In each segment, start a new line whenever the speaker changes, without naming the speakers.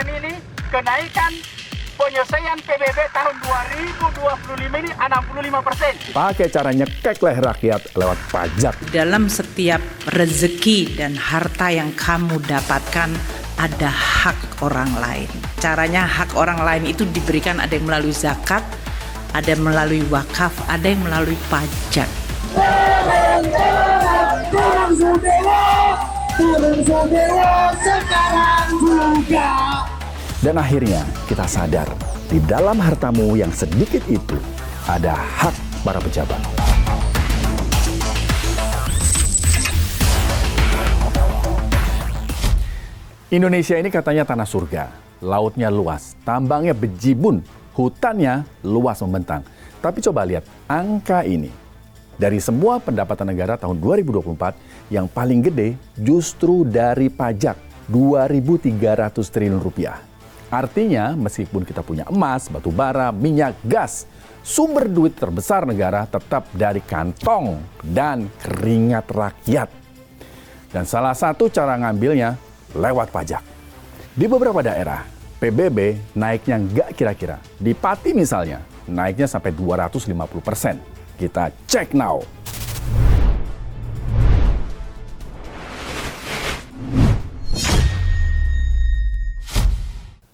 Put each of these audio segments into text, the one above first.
kajian ini kenaikan penyelesaian PBB tahun 2025 ini 65%.
Pakai cara nyekek leher rakyat lewat pajak.
Dalam setiap rezeki dan harta yang kamu dapatkan, ada hak orang lain. Caranya hak orang lain itu diberikan, ada yang melalui zakat, ada yang melalui wakaf, ada yang melalui pajak.
Sekarang juga.
Dan akhirnya kita sadar, di dalam hartamu yang sedikit itu ada hak para pejabat. Indonesia ini katanya tanah surga, lautnya luas, tambangnya bejibun, hutannya luas membentang. Tapi coba lihat angka ini. Dari semua pendapatan negara tahun 2024, yang paling gede justru dari pajak, 2.300 triliun rupiah. Artinya, meskipun kita punya emas, batu bara, minyak, gas, sumber duit terbesar negara tetap dari kantong dan keringat rakyat. Dan salah satu cara ngambilnya lewat pajak. Di beberapa daerah, PBB naiknya nggak kira-kira. Di Pati misalnya, naiknya sampai 250%. Kita cek now.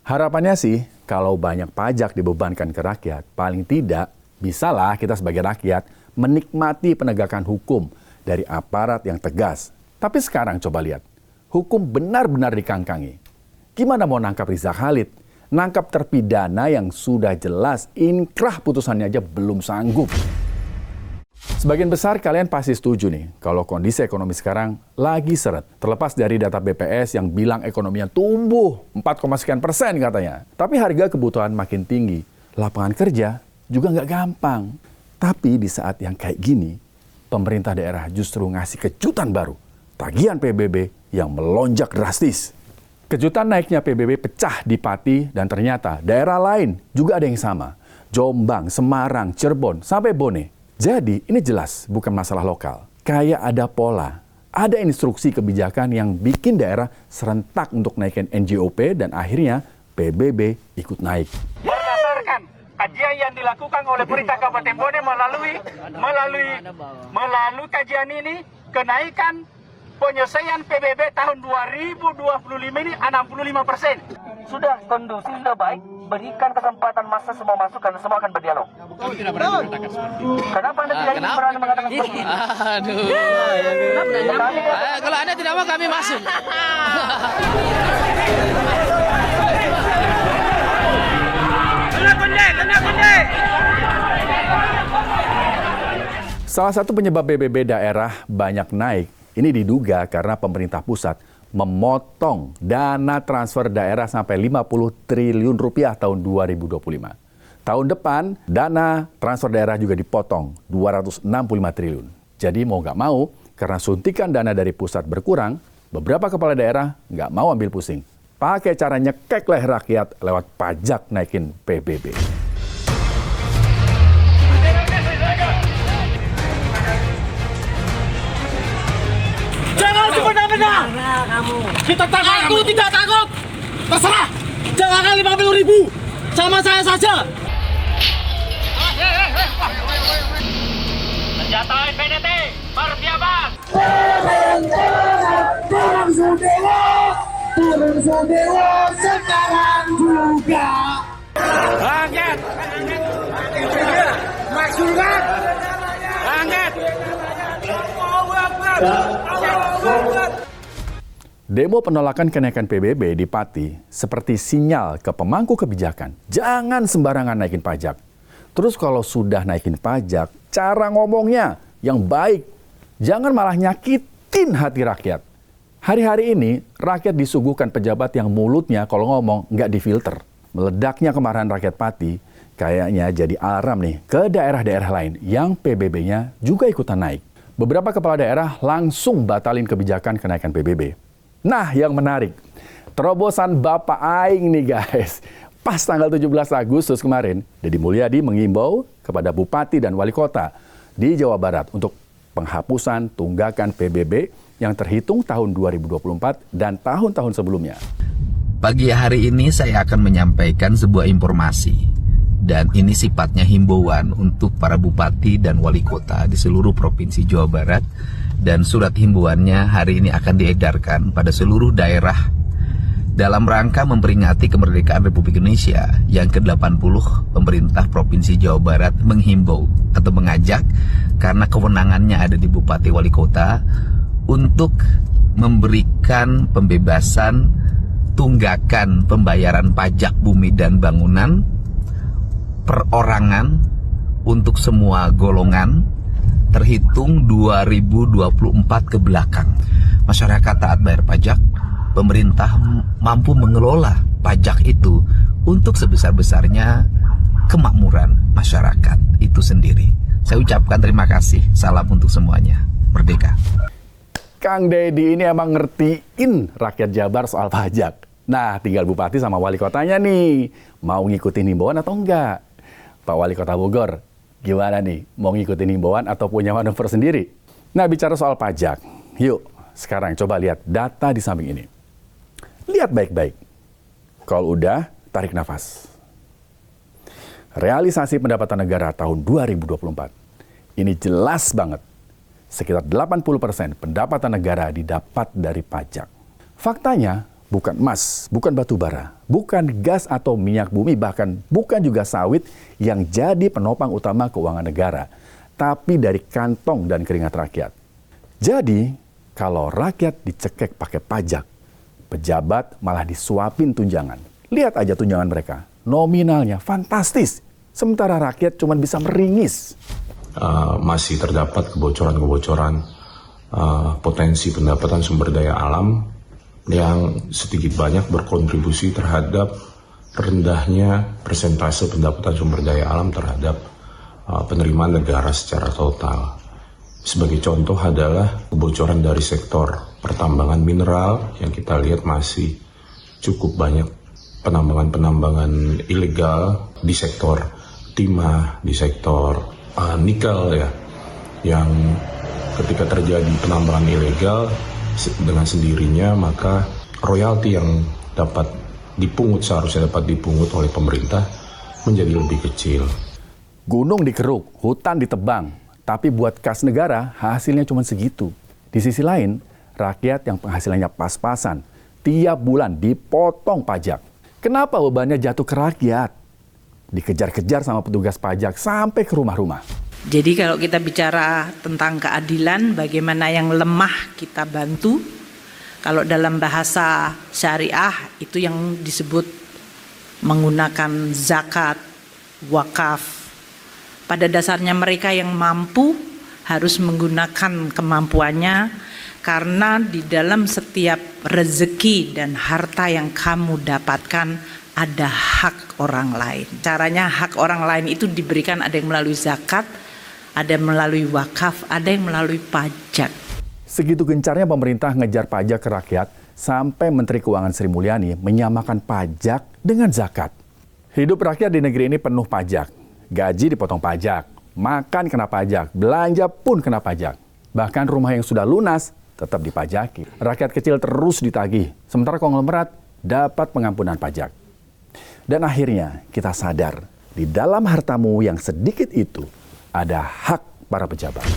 Harapannya sih, kalau banyak pajak dibebankan ke rakyat, paling tidak bisalah kita sebagai rakyat menikmati penegakan hukum dari aparat yang tegas. Tapi sekarang coba lihat, hukum benar-benar dikangkangi. Gimana mau nangkap Riza Khalid? Nangkap terpidana yang sudah jelas inkrah putusannya aja belum sanggup. Sebagian besar kalian pasti setuju nih, kalau kondisi ekonomi sekarang lagi seret. Terlepas dari data BPS yang bilang ekonominya tumbuh 4,sekian% katanya. Tapi harga kebutuhan makin tinggi, lapangan kerja juga nggak gampang. Tapi di saat yang kayak gini, pemerintah daerah justru ngasih kejutan baru. Tagihan PBB yang melonjak drastis. Kejutan naiknya PBB pecah di Pati dan ternyata daerah lain juga ada yang sama. Jombang, Semarang, Cirebon, sampai Bone. Jadi ini jelas bukan masalah lokal. Kayak ada pola, ada instruksi kebijakan yang bikin daerah serentak untuk naikin NJOP dan akhirnya PBB ikut naik.
Berdasarkan kajian yang dilakukan oleh pemerintah Kabupaten Bone melalui kajian ini, kenaikan penyelesaian PBB tahun 2025 ini 65%. Sudah kondusif, sudah baik, berikan kesempatan masa semua masukan, semua akan berdialog.
Kami tidak berani mengatakan seperti itu.
Kenapa Anda tidak ingin berani mengatakan seperti itu?
Aduh. Kalau Anda tidak mau, kami masuk.
Salah satu penyebab PBB daerah banyak naik, ini diduga karena pemerintah pusat memotong dana transfer daerah sampai 50 triliun rupiah tahun 2025. Tahun depan, dana transfer daerah juga dipotong 265 triliun. Jadi mau nggak mau, karena suntikan dana dari pusat berkurang, beberapa kepala daerah nggak mau ambil pusing. Pakai cara nyekek leher rakyat lewat pajak naikin PBB.
Semena-mena. Kita takut. Aku tidak takut. Terserah. Jangan 50.000. Sama saya saja.
Senjata PDT, bersiapan.
Turun semua sekarang juga.
Angkat.
Maksudkan.
Angkat.
Demo penolakan kenaikan PBB di Pati seperti sinyal ke pemangku kebijakan. Jangan sembarangan naikin pajak. Terus kalau sudah naikin pajak, cara ngomongnya yang baik. Jangan malah nyakitin hati rakyat. Hari-hari ini, rakyat disuguhkan pejabat yang mulutnya kalau ngomong nggak difilter. Meledaknya kemarahan rakyat Pati kayaknya jadi alarm nih ke daerah-daerah lain yang PBB-nya juga ikutan naik. Beberapa kepala daerah langsung batalin kebijakan kenaikan PBB. Nah, yang menarik, terobosan Bapak Aing nih guys. Pas tanggal 17 Agustus kemarin, Deddy Mulyadi mengimbau kepada Bupati dan Wali Kota di Jawa Barat untuk penghapusan tunggakan PBB yang terhitung tahun 2024 dan tahun-tahun sebelumnya.
Pagi hari ini saya akan menyampaikan sebuah informasi, dan ini sifatnya himbauan untuk para bupati dan wali kota di seluruh provinsi Jawa Barat, dan surat himbauannya hari ini akan diedarkan pada seluruh daerah dalam rangka memperingati kemerdekaan Republik Indonesia yang ke-80. Pemerintah Provinsi Jawa Barat menghimbau atau mengajak, karena kewenangannya ada di bupati wali kota, untuk memberikan pembebasan tunggakan pembayaran pajak bumi dan bangunan perorangan untuk semua golongan terhitung 2024 ke belakang. Masyarakat taat bayar pajak, pemerintah mampu mengelola pajak itu untuk sebesar-besarnya kemakmuran masyarakat itu sendiri. Saya ucapkan terima kasih, salam untuk semuanya, merdeka.
Kang Deddy ini emang ngertiin rakyat Jabar soal pajak. Nah, tinggal bupati sama wali kotanya nih, mau ngikutin himbauan atau enggak? Pak Wali Kota Bogor, gimana nih? Mau ngikutin himbauan atau punya manuver sendiri? Nah, bicara soal pajak, yuk sekarang coba lihat data di samping ini. Lihat baik-baik. Kalau udah, tarik nafas. Realisasi pendapatan negara tahun 2024. Ini jelas banget. Sekitar 80% pendapatan negara didapat dari pajak. Faktanya, bukan emas, bukan batu bara, bukan gas atau minyak bumi, bahkan bukan juga sawit yang jadi penopang utama keuangan negara, tapi dari kantong dan keringat rakyat. Jadi, kalau rakyat dicekek pakai pajak, pejabat malah disuapin tunjangan. Lihat aja tunjangan mereka, nominalnya fantastis, sementara rakyat cuma bisa meringis.
Masih terdapat kebocoran-kebocoran potensi pendapatan sumber daya alam yang sedikit banyak berkontribusi terhadap rendahnya persentase pendapatan sumber daya alam terhadap penerimaan negara secara total. Sebagai contoh adalah kebocoran dari sektor pertambangan mineral yang kita lihat masih cukup banyak penambangan-penambangan ilegal di sektor timah, di sektor nikel ya, yang ketika terjadi penambangan ilegal dengan sendirinya, maka royalti yang dapat dipungut, seharusnya dapat dipungut oleh pemerintah, menjadi lebih kecil.
Gunung dikeruk, hutan ditebang, tapi buat kas negara hasilnya cuma segitu. Di sisi lain, rakyat yang penghasilannya pas-pasan, tiap bulan dipotong pajak. Kenapa bebannya jatuh ke rakyat? Dikejar-kejar sama petugas pajak sampai ke rumah-rumah.
Jadi kalau kita bicara tentang keadilan, bagaimana yang lemah kita bantu. Kalau dalam bahasa syariah itu yang disebut menggunakan zakat, wakaf. Pada dasarnya mereka yang mampu harus menggunakan kemampuannya, karena di dalam setiap rezeki dan harta yang kamu dapatkan ada hak orang lain. Caranya hak orang lain itu diberikan, ada yang melalui zakat, ada melalui wakaf, ada yang melalui pajak.
Segitu gencarnya pemerintah ngejar pajak ke rakyat, sampai Menteri Keuangan Sri Mulyani menyamakan pajak dengan zakat. Hidup rakyat di negeri ini penuh pajak. Gaji dipotong pajak, makan kena pajak, belanja pun kena pajak. Bahkan rumah yang sudah lunas tetap dipajaki. Rakyat kecil terus ditagih, sementara konglomerat dapat pengampunan pajak. Dan akhirnya kita sadar, di dalam hartamu yang sedikit itu, ada hak para pejabat.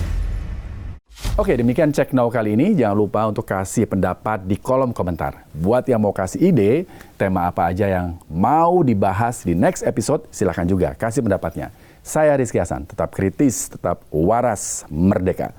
Oke, demikian Cek Now kali ini. Jangan lupa untuk kasih pendapat di kolom komentar. Buat yang mau kasih ide, tema apa aja yang mau dibahas di next episode, silahkan juga kasih pendapatnya. Saya Rizky Hasan, tetap kritis, tetap waras, merdeka.